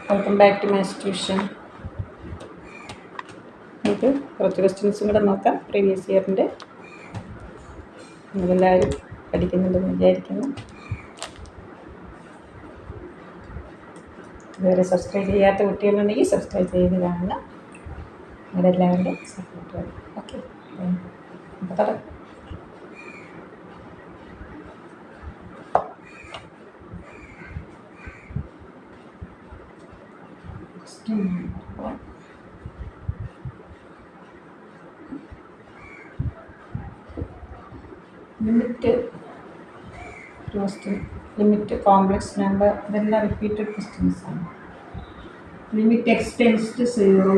Welcome back to maths tuition. നമുക്ക് കുറച്ച് ക്വസ്റ്റ്യൻസും കൂടെ നോക്കാം. പ്രീവിയസ് ഇയറിൻ്റെ നിങ്ങളെല്ലാവരും പഠിക്കുന്നുണ്ടെന്ന് വിചാരിക്കുന്നു. ഇതുവരെ സബ്സ്ക്രൈബ് ചെയ്യാത്ത കുട്ടികളുണ്ടെങ്കിൽ സബ്സ്ക്രൈബ് ചെയ്ത് കാണുക. നിങ്ങളെല്ലാവരുടെ സപ്പോർട്ട് വേണം. ഓക്കെ, അപ്പോൾ തുടങ്ങാം. ലിമിറ്റ് കോംപ്ലക്സ് നമ്പർ ഇതെല്ലാം റിപ്പീറ്റഡ് ക്വസ്റ്റ്യൻസ് ആണ്. Limit X tends to 0,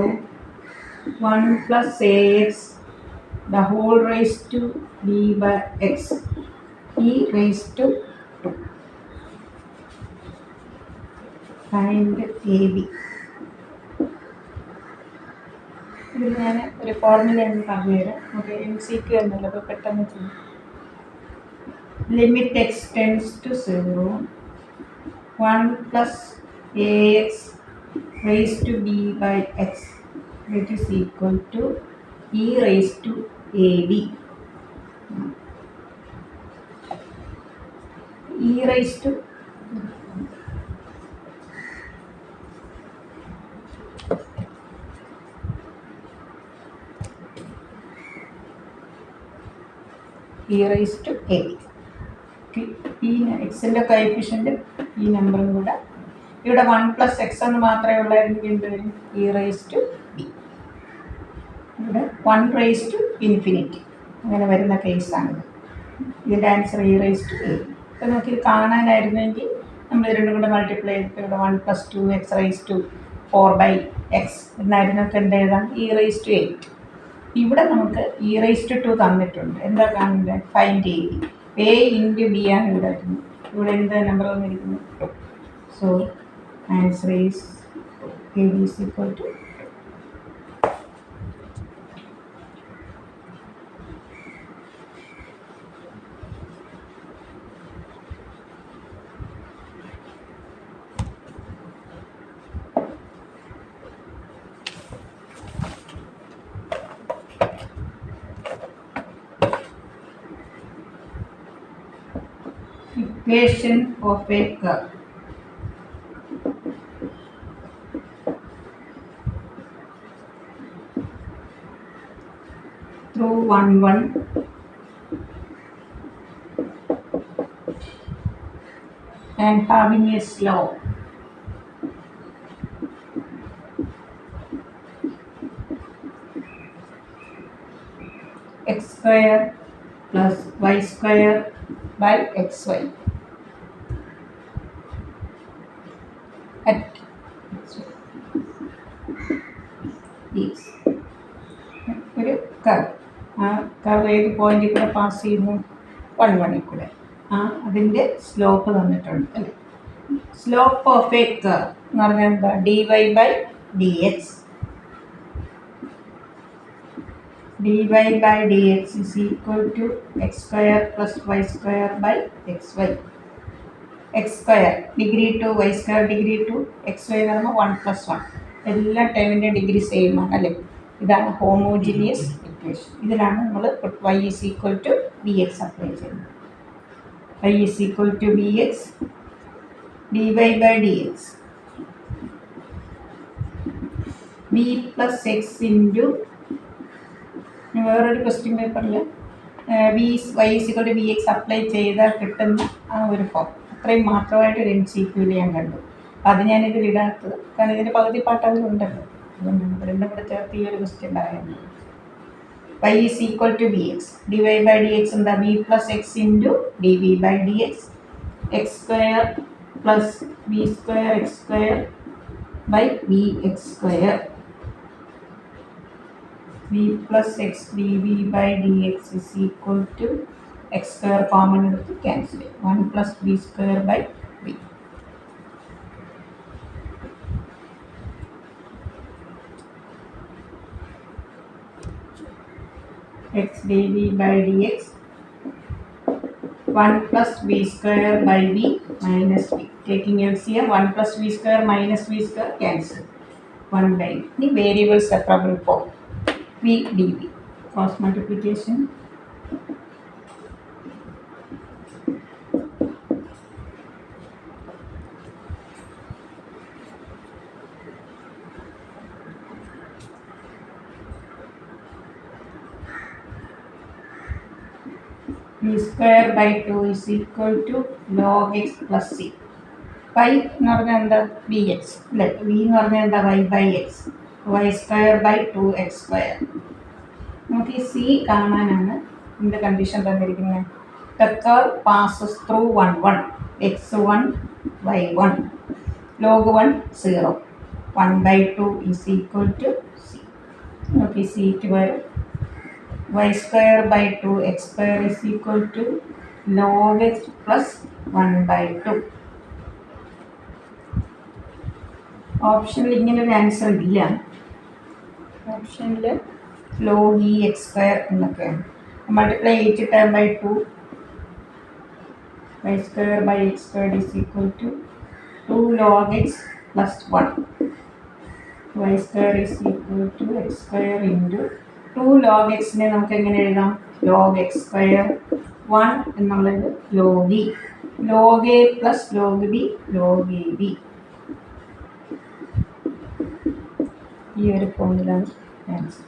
1 plus ax the whole raised to b by x e raised to 2. Find ab. ഇതിൽ ഞാൻ ഒരു ഫോർമുല എന്ന് പറഞ്ഞുതരാം. നമുക്ക് MCQ എന്നല്ല, അപ്പോൾ പെട്ടെന്ന് ചെയ്യാം. Limit X tends to 0, 1 plus ax raised to b by x which is equal to e raised to ab. e raised to a. ഈ എക്സിൻ്റെ കോഎഫിഷ്യൻ്റ് ഈ നമ്പറും കൂടെ ഇവിടെ 1 plus x എന്ന് മാത്രമേ ഉള്ളായിരുന്നെങ്കിൽ എന്ത് വരും? e raised to b. ഇവിടെ 1 raised to infinity അങ്ങനെ വരുന്ന കേസാണിത്. ഇതിൻ്റെ answer e raised to a. അപ്പോൾ നമുക്കിത് കാണാനായിരുന്നെങ്കിൽ നമ്മൾ ഇത് രണ്ടും കൂടെ മൾട്ടിപ്ലൈ ചെയ്തിട്ട് ഇവിടെ 1 plus 2x raised to 4 by x എന്നായിരുന്നൊക്കെ എന്ത് എഴുതാം? e raised to 8. ഇവിടെ നമുക്ക് e raised to 2 തന്നിട്ടുണ്ട്. എന്താ കാണുന്നത്? Find a. a into B ആണ് ഇവിടെ വരുന്നത്. ഇവിടെ എന്ത് നമ്പർ വന്നിരിക്കുന്നു? 2. So answer is a is equal to 2. Equation of a curve. Through 1, 1 and having a slope x square plus y square by xy at is ഒരു curve. ആ curve ഏത് പോയിന്റിൽ കൂടെ പാസ് ചെയ്യുന്നു? 1, 1 കൂടെ. അതിൻ്റെ സ്ലോപ്പ് തന്നിട്ടുണ്ട് അല്ലേ? സ്ലോപ്പ് ഓഫ് എ കർവ് എന്ന് പറഞ്ഞാൽ എന്താ? dy by dx. dy by dx is equal to x square plus y square by xy. x square degree 2 y square degree 2 xy എന്ന് പറയുമ്പോൾ 1 plus 1. എല്ലാ ടേമിൻ്റെ ഡിഗ്രി സെയിം ആണ് അല്ലേ? ഇതാണ് ഹോമോജീനിയസ് ഇക്വേഷൻ. ഇതിലാണ് നമ്മൾ y is equal to bx apply ചെയ്യുന്നത്. y is equal to bx dy by dx b plus x into വേറൊരു ക്വസ്റ്റ്യൻ പേപ്പറിൽ y is equal to bx apply ചെയ്താൽ കിട്ടുന്ന ആ ഒരു ഫോം അത്രയും മാത്രമായിട്ടൊരു MCQ ഞാൻ കണ്ടു. അത് ഞാനിതിൽ ഇടാത്തത് കാരണം ഇതിൻ്റെ പകുതി പാട്ട് അതിലുണ്ടല്ലോ. അതുകൊണ്ടാണ് രണ്ടും കൂടെ ചേർത്ത് ഈ ഒരു ക്വസ്റ്റ്യൻ പറയുന്നത്. y is equal to bx dy by dx എന്താ? b plus x into dv by dx x square plus b square x square by bx square b plus x dv by dx is equal to x square common എടുത്ത് cancel ചെയ്യും. 1 plus b square by b. x dv by dx 1 plus b square by b minus b. Taking LCM, 1 plus v square minus v square cancel. 1 by the variable separable form v dv. Cross multiplication. V square by 2 is equal to log x plus c. Y എന്ന് പറഞ്ഞാൽ എന്താ V X അല്ലേ, V എന്ന് പറഞ്ഞാൽ എന്താ Y by X, Y square by 2x square. നമുക്ക് ഈ C കാണാനാണ് ഇതിൻ്റെ കണ്ടീഷൻ തന്നിരിക്കുന്നത്. The curve passes through 1 1, x1 y1, log 1 0, 1 by 2 is equal to c. നമുക്ക് സിക്ക് വരും y square by 2x square is equal to log x plus 1 by 2. ഓപ്ഷനിൽ ഇങ്ങനെ ഒരു ആൻസർ ഇല്ല. ഓപ്ഷനിൽ log e x square എന്നൊക്കെയാണ്. Multiply 8 time by 2, y square by x square is equal to 2 log x plus 1. y square is equal to x square into 2 log xനെ നമുക്ക് എങ്ങനെ എഴുതാം, log x square 1 എന്നുള്ളത് log e, log a plus log b, log a b. ഈ ഒരു ഫോമിലാണ് answer.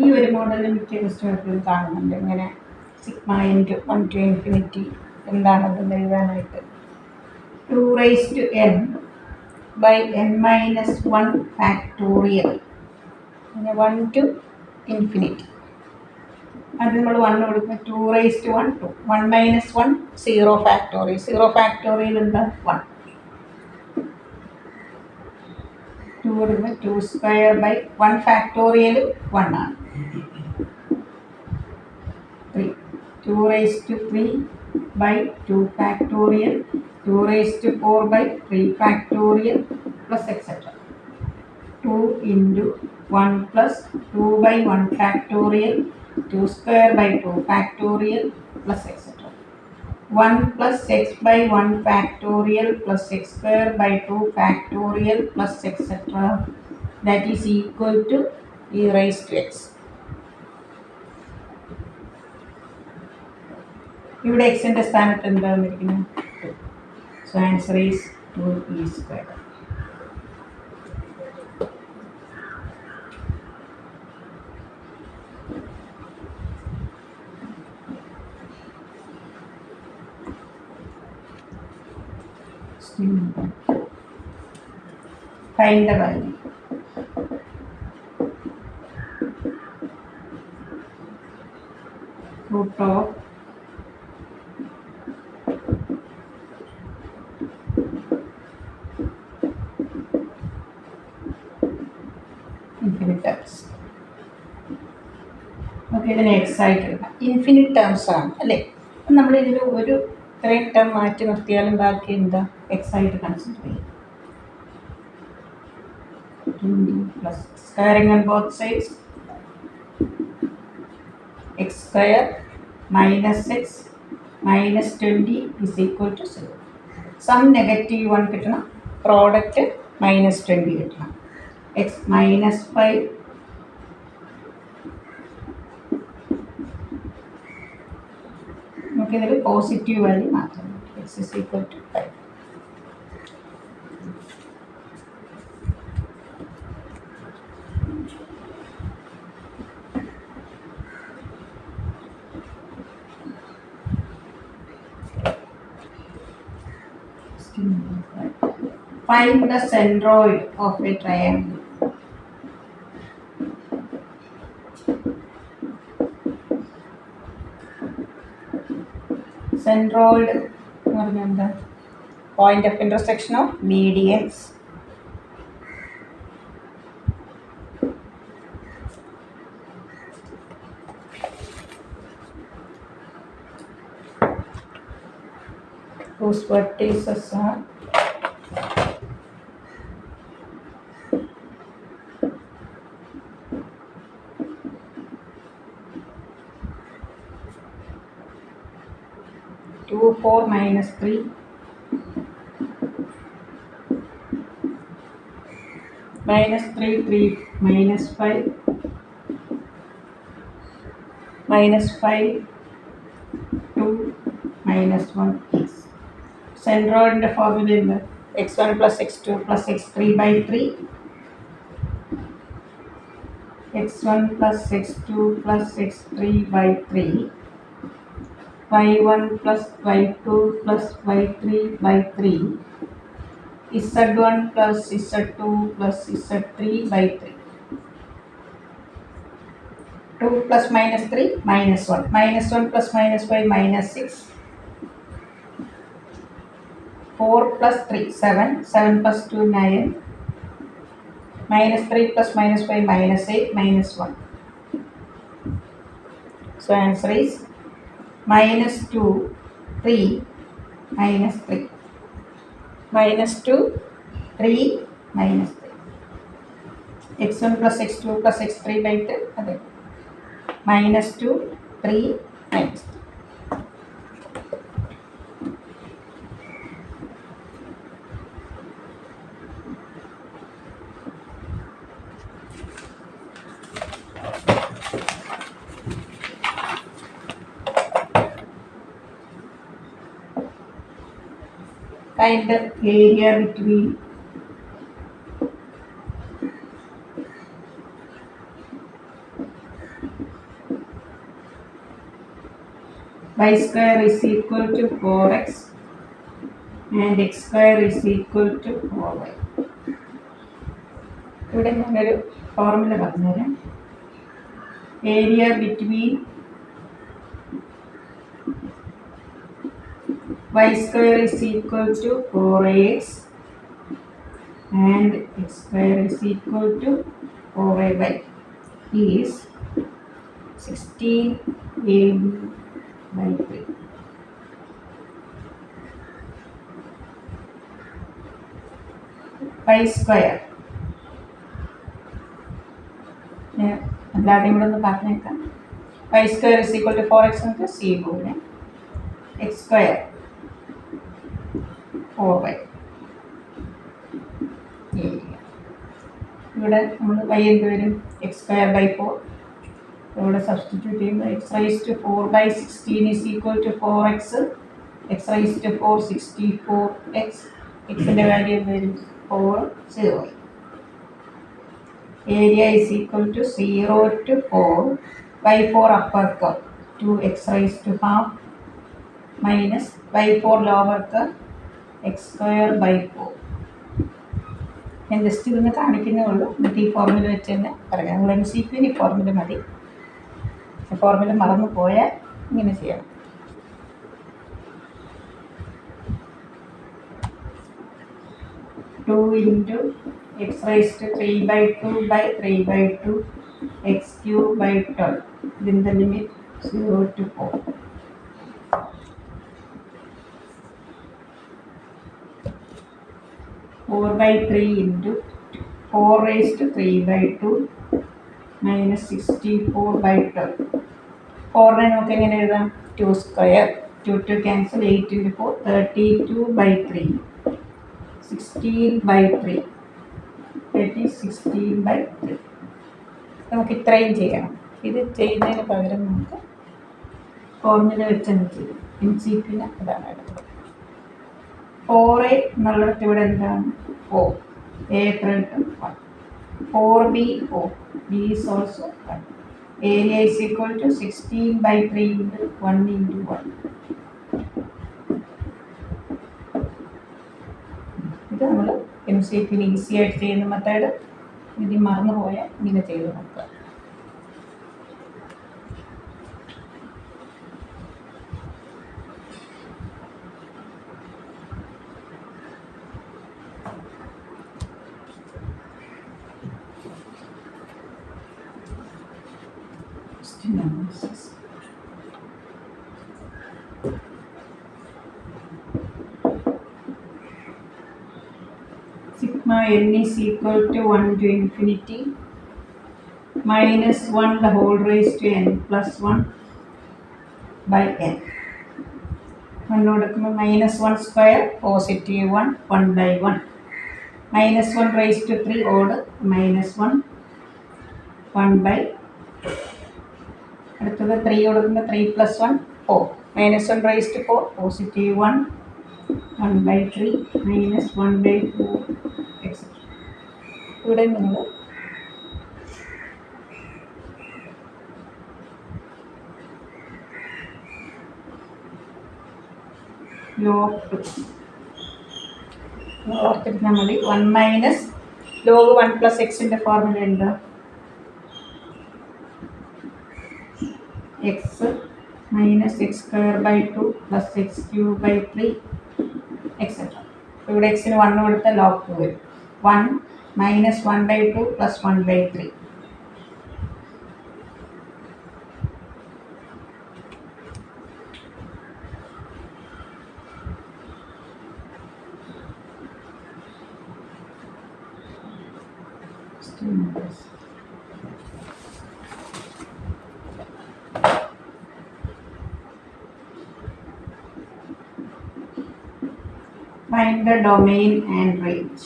ഈ ഒരു മോഡലിൽ മിക്ക ക്വസ്റ്റ്യൻസിലും കാണുന്നുണ്ട് ഇങ്ങനെ സിഗ്മ ഇൻറ്റു 1 to ഇൻഫിനിറ്റി എന്താണെന്ന് എഴുതാനായിട്ട്. 2 raised to n by n minus 1 factorial, പിന്നെ 1 to ഇൻഫിനിറ്റി. അത് നമ്മൾ 1 കൊടുക്കും. 2 raised to 1 2, 1 minus 1 0 factorial, 0 factorial എന്താ 1. 2 കൊടുക്കുമ്പോൾ 2 സ്ക്വയർ ബൈ 1 ഫാക്ടോറിയൽ 1 ആണ്. 3, 2 raised to 3 by 2 factorial, 2 raised to 4 by 3 factorial plus etc. 2 into 1 plus 2 by 1 factorial, 2 square by 2 factorial plus etc. 1 plus x by 1 factorial plus x square by 2 factorial plus etc. that is equal to e raised to x. ഇവിടെ എക്സിൻ്റെ സ്ഥാനത്ത് എന്താ വന്നിരിക്കുന്നത്, so answer is 2e square. Find the value. Root of infinite terms. Okay, ഇതിന് X ആയിട്ട് infinite terms ആണ് അല്ലേ. നമ്മൾ ഇതിൽ ഒരു ഇത്രയും ടേം മാറ്റി നിർത്തിയാലും ബാക്കി എന്താ എക്സ് ആയിട്ട് കൺസിഡർ ചെയ്യും. Plus squaring on both sides, X square minus X minus 20 is equal to 0. Sum negative 1 കിട്ടണം, പ്രോഡക്റ്റ് മൈനസ് 20 കിട്ടണം. എക്സ് മൈനസ് 5 നമുക്കിതിൽ പോസിറ്റീവ് വാല്യൂ മാത്രം, X is equal to 5. Find the centroid of a triangle. Centroid എന്ന് പറഞ്ഞാൽ എന്താ, point of intersection of medians. whose vertices are 2, 4, minus 3, minus 3, 3, minus 5, minus 5, 2, minus 1 is centroidന്റെ formula x1 plus x2 plus x3 by 3, x1 plus x2 plus x3 by 3, y1 plus y2 plus y3 by 3, z1 plus z2 plus z3 by 3. 2 plus minus 3 minus 1. Minus 1 plus minus 5 minus 6. 4 plus 3 7. 7 plus 2 9. Minus 3 plus minus 5 minus 8 minus 1. So answer is minus 2 3 minus 3. Minus 2 3 minus 3. x1 plus x2 plus x3 by 3. Minus 2 3 minus 3. Find the area between y square is equal to 4x and x square is equal to 4y. ഇവിടെ ഞാനൊരു formula പറഞ്ഞുതരാം. Area between y square is equal to 4ax and x square is equal to 4ay is 16ab by 3. Y square എല്ലാവരുടെയും കൂടെ ഒന്ന് പറഞ്ഞേക്കാം. y square is equal to 4x നമുക്ക് c പോലെ, x square 4y. ഇവിടെ നമ്മൾ y എന്ത് വരും? x square by 4. ഇവിടെ സബ്സ്റ്റിറ്റ്യൂട്ട് ചെയ്യുമ്പോൾ x raised to 4 by 16 is equal to 4x. x raised to 4 64x. xന്റെ value എന്ത് വരും? 4 0. Area is equal to 0 to 4 by 4 upper curve 2x raised to half minus by 4 lower curve x square by 4. ഞാൻ just ഇതൊന്ന് കാണിക്കുന്നേ ഉള്ളൂ. എന്നിട്ട് ഈ formula വെച്ച് തന്നെ പറയാം. നിങ്ങൾ MCQ ഈ ഫോർമുല മതി. ഫോർമുല മറന്നു പോയാൽ ഇങ്ങനെ ചെയ്യണം. Two into x raised to 3 by 2 by 3 by 2 x cube by 12 within the limit 0 to 4. Four by 3 into 4 raised to 3 by 2 minus 64 by 12. 4 നമുക്ക് എങ്ങനെ എഴുതാം? 2 square 2 cancel 8 into 4 32 by 3 16 by 3 16 by 3. നമുക്ക് ഇത്രയും ചെയ്യണം. ഇത് ചെയ്യുന്നതിന് പകരം നമുക്ക് ഫോർമുല വെച്ചെന്ന് ചെയ്യും. MCQ അതാണ് എടുത്തത്. 4a എന്നുള്ളിടത്ത് ഇവിടെ എന്താണ്? 4. a എത്ര കിട്ടും? 1. 4b 4. b is also 1. Area is equal to 16 by 3 into 1 into 1. ഇത് നമ്മൾ MCQ ഈസി ആയിട്ട് ചെയ്യുന്ന മെത്തേഡ്. ഇത് മറന്നു പോയാൽ ഇങ്ങനെ ചെയ്ത് നോക്കുക. analysis. n is equal to 1 to infinity minus 1 the whole raised to n plus 1 by n. 1 കൊടുക്കുമ്പോൾ -1 square positive 1 1 by 1 -1 raised to 3 odd -1 1 by അടുത്തത് 3 കൊടുക്കുമ്പോൾ 3 plus 1 4 -1 raised to 4 positive 1 1 by 3 -1 by 4 etc. ഇവിടെ നിങ്ങൾ ഓർത്തിരുന്നാൽ മതി. 1 മൈനസ് ലോഗ് 1 പ്ലസ് എക്സിൻ്റെ formula ഉണ്ട്. X minus X square by 2 plus X cube by 3 etcetera. ഇവിടെ എക്സിന് 1 കൊടുത്താൽ ലോഗ് 2 വരും. 1 minus 1 by 2 plus 1 by 3. Find the domain and range.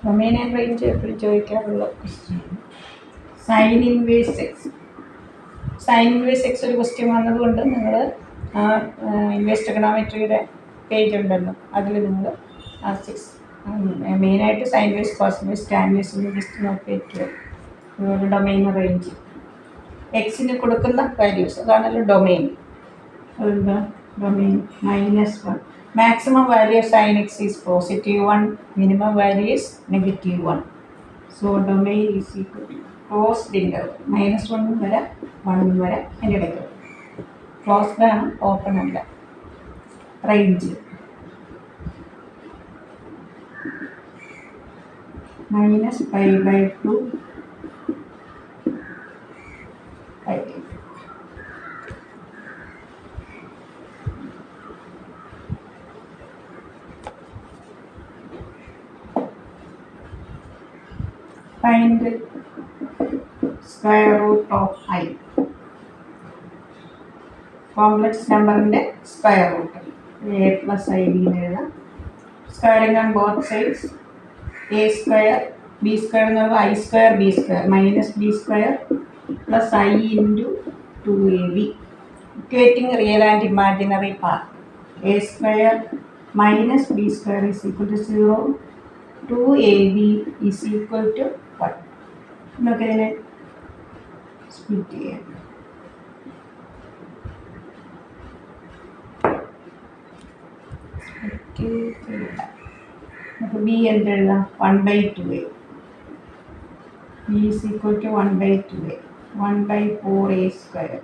Domain and range എപ്പോഴും ചോദിക്കാറുള്ള question. Sine inverse x. Sine inverse x ഒരു question വന്നതുകൊണ്ട് നിങ്ങൾ ആ ഇൻവേഴ്സ് ട്രിഗണോമെട്രിയുടെ പേജ് ഉണ്ടല്ലോ, അതിൽ നിങ്ങൾ ആ 6 മെയിനായിട്ട് sine inverse cos inverse tan inverse just നോക്കി വയ്ക്കുക. ഒരു ഡൊമൈൻ റേഞ്ച് എക്സിന് കൊടുക്കുന്ന വാല്യൂസ് അതാണല്ലോ ഡൊമൈൻ. അതെന്താ domain -1. Maximum value of sine X is +1, minimum value is -1. So domain is equal to closed interval -1 വരെ 1 വരെ അതിൻ്റെ ഇടയ്ക്ക്. ക്ലോസ്ഡ് ആണ്, ഓപ്പൺ അല്ല. Range -π/2 Find square root of I. Complex number in the square root. A plus I b എഴുതാം. Squaring on both sides. A square b square എന്നുള്ള I square b square minus b square plus I into 2ab. Equating real and imaginary part. A square minus b square is equal to 0. 2ab is equal to what? നമുക്ക് ഇതിനെ split ചെയ്യാം. നമുക്ക് B എന്ത് എഴുതാം? 1/2a. b is equal to 1/2a. 1/4a square.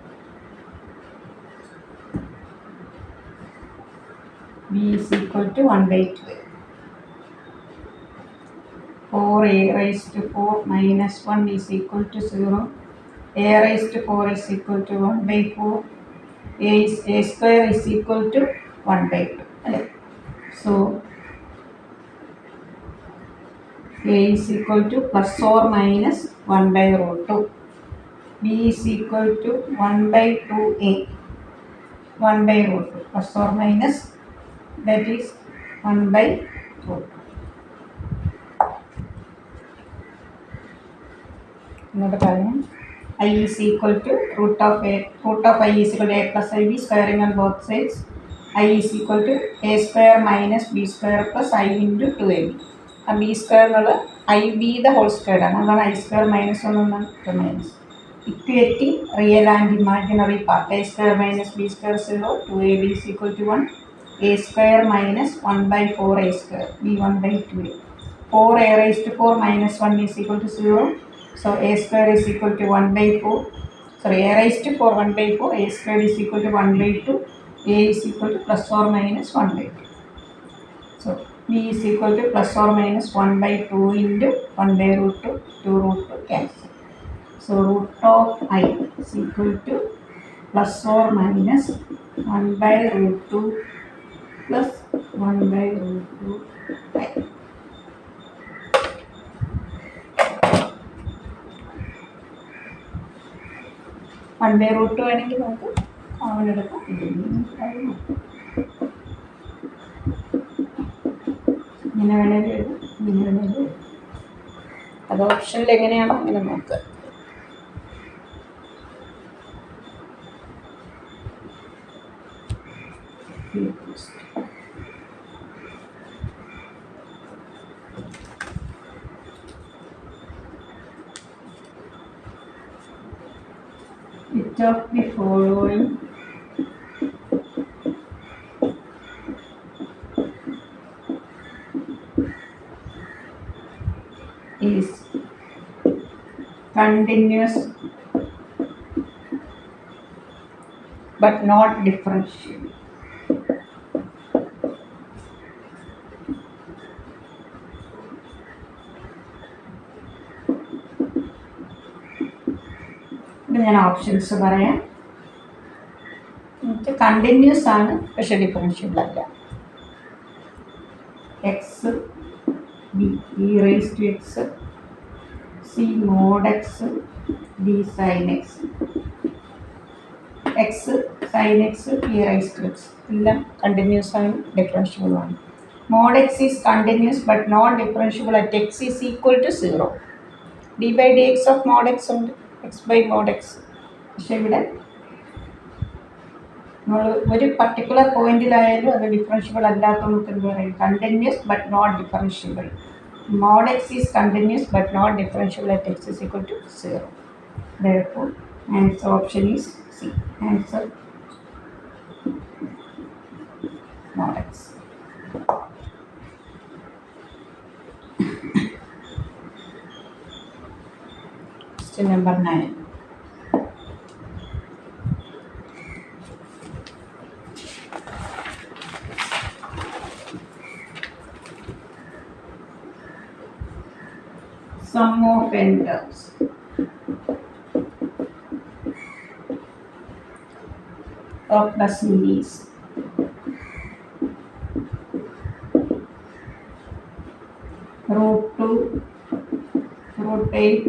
b is equal to 1/2a. 4a raised to 4 minus 1 is equal to 0. A raised to 4 is equal to 1/4. A square is equal to 1/2. So a is equal to plus or minus 1/√2. B is equal to 1/2a. 1/√2 plus or minus, that is 1/2. ഇങ്ങോട്ട് പറയാം. I is equal to root of I is equal to a plus ib squaring on both sides. I is equal to a square minus b square plus I into 2ab. ആ B square എന്നുള്ള I B the whole square ആണ്, അതാണ് I square minus 1 എന്നാണ് minus. Equating real and imaginary part. A square minus b square 0. 2ab is equal to 1. A square minus 1/4a square. b 1/2a. 4a raised to 4 minus 1 is equal to 0. So a square is equal to 1/4. Sorry, a raised to 4 1/4. A square is equal to 1/2. A is equal to plus or minus 1/2. So b is equal to plus or minus 1/2 into 1/√2. 2√2 cancel. So root of I is equal to plus or minus 1 by root 2 plus 1 by root 2 I. 1 by root 2 ആണെങ്കിൽ നമുക്ക് common എടുക്കാം. ഇങ്ങനെ വേണേലും എഴുതും, ഇങ്ങനെ വേണേലും എഴുതും. അത് ഓപ്ഷനിൽ എങ്ങനെയാണോ അങ്ങനെ നോക്കുക. Which of the following is continuous but not differentiable? ഞാൻ ഓപ്ഷൻസ് പറയാം. കണ്ടിന്യൂസ് ആണ് പക്ഷെ ഡിഫറൻഷ്യബിൾ അല്ല. X B E raise to X C mod X D sine X. X sine X E raise to X എല്ലാം continuous ആണ്, differentiable ആണ്. Mod X is continuous but not differentiable at X is equal to 0. D by D X of mod X ഉണ്ട്, X by mod X. പക്ഷെ ഇവിടെ നമ്മൾ ഒരു particular പോയിന്റിലായാലും അത് differentiable അല്ലാത്ത നമുക്ക് എന്ത് പറയും? Continuous but not differentiable. Mod X is continuous but not differentiable at X is equal to 0. Therefore, answer option is C. Answer mod x. Question number 9. Sum of n terms of the series root 2, root 8,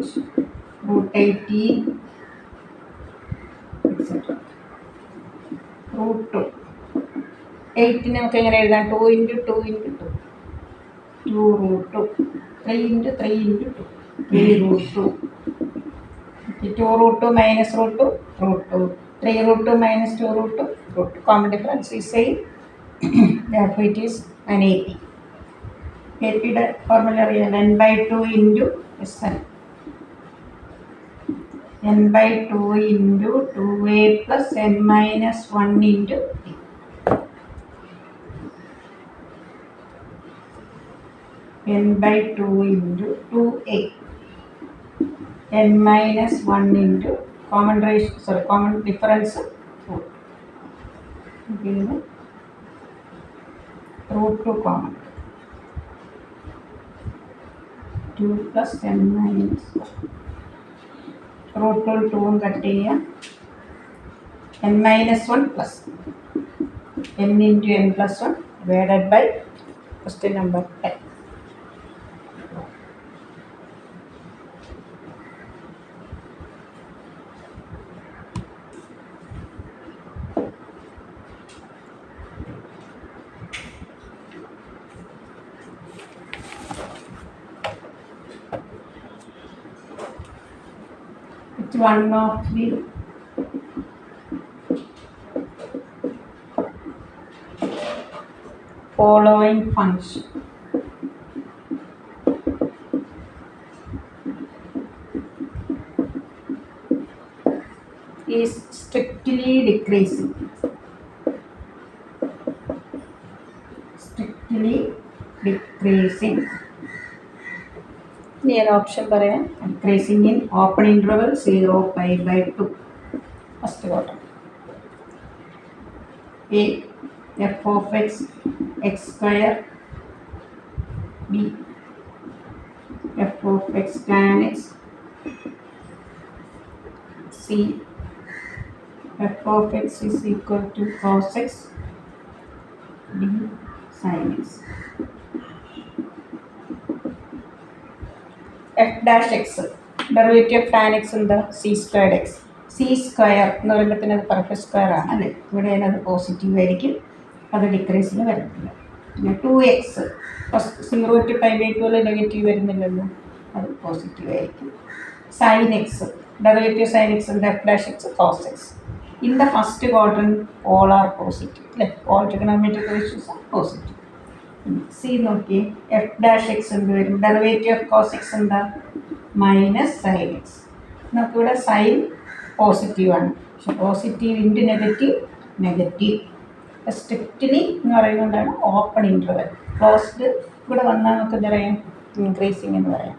root 18, etc. root 2. 8 നമുക്ക് എങ്ങനെ എഴുതാം? 2 into 2 into 2. 2 root 2. 3 into 3 into 2. 3 root 2. 2 root 2 minus root 2, root 2. 3 root 2 minus 2 root 2, root 2. Common difference is same. Therefore, it is an AP. AP formula real n by 2 into Sn. N by 2 into 2a plus n minus 1 into t. N by 2 into 2a. N minus 1 into common difference root. Okay, root 2 common. 2 plus n minus 1. root 2 cut here. N minus 1 plus n into n plus 1 divided by question number 10. One of the following function is strictly decreasing. Strictly decreasing. Near option പറയാം. Decreasing in open interval 0 pi by 2. First order. A f of x x square. B f of x tan x. C f of x is equal to cos x D sine x. F dash x derivative of tan x എന്താ? C squared x. C square എന്ന് പറയുമ്പോഴത്തേന് അത് perfect square ആണ് അല്ലേ? ഇവിടെ അത് positive ആയിരിക്കും, അത് ഡിക്രീസിന് വരത്തില്ല. പിന്നെ 2x 0 to π/2 നെഗറ്റീവ് വരുന്നില്ലല്ലോ, അത് പോസിറ്റീവ് ആയിരിക്കും. Sine x derivative sine x എന്താ? F dash x cos x. In the first quadrant all are positive അല്ലേ? All trigonometric ratios are positive. C നോക്കി, എഫ് ഡാഷ് എക്സ് എന്ത് വരും? ഡെറിവേറ്റീവ് ഓഫ് കോസ് എക്സ് എന്താ? Minus sine x. നമുക്കിവിടെ sine പോസിറ്റീവാണ്, പക്ഷെ positive into negative negative. Strictly എന്ന് പറയുന്നതുകൊണ്ടാണ് ഓപ്പൺ ഇൻ്റർവെൽ. ക്ലോസ്ഡ് ഇവിടെ വന്നാൽ നമുക്ക് എന്താ പറയാം? ഇൻക്രീസിങ് എന്ന് പറയാം.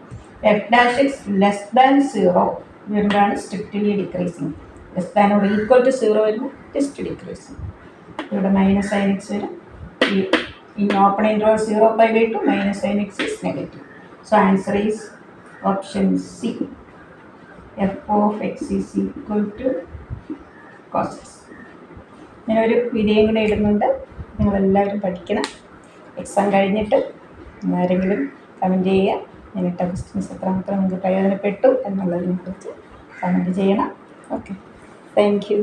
F dash X less than 0 വരുമ്പോഴാണ് strictly decreasing. Less than or equal to 0 വരുമ്പോൾ ജസ്റ്റ് ഡിക്രീസിങ്. ഇവിടെ മൈനസ് സൈൻ എക്സ് വരും. In open interval 0 π/2 minus sin x is negative. So answer is option C. F of x is equal to cos x. ഞാനൊരു video കൂടെ ഇടുന്നുണ്ട്, നിങ്ങളെല്ലാവരും പഠിക്കണം. Exam കഴിഞ്ഞിട്ട് ആരെങ്കിലും കമൻറ്റ് ചെയ്യുക, ഞാനിട്ട ക്വസ്റ്റ്യൻസ് എത്രമാത്രം നിങ്ങൾക്ക് പ്രയോജനപ്പെട്ടു എന്നുള്ളതിനെക്കുറിച്ച് കമൻറ്റ് ചെയ്യണം. Okay, thank you.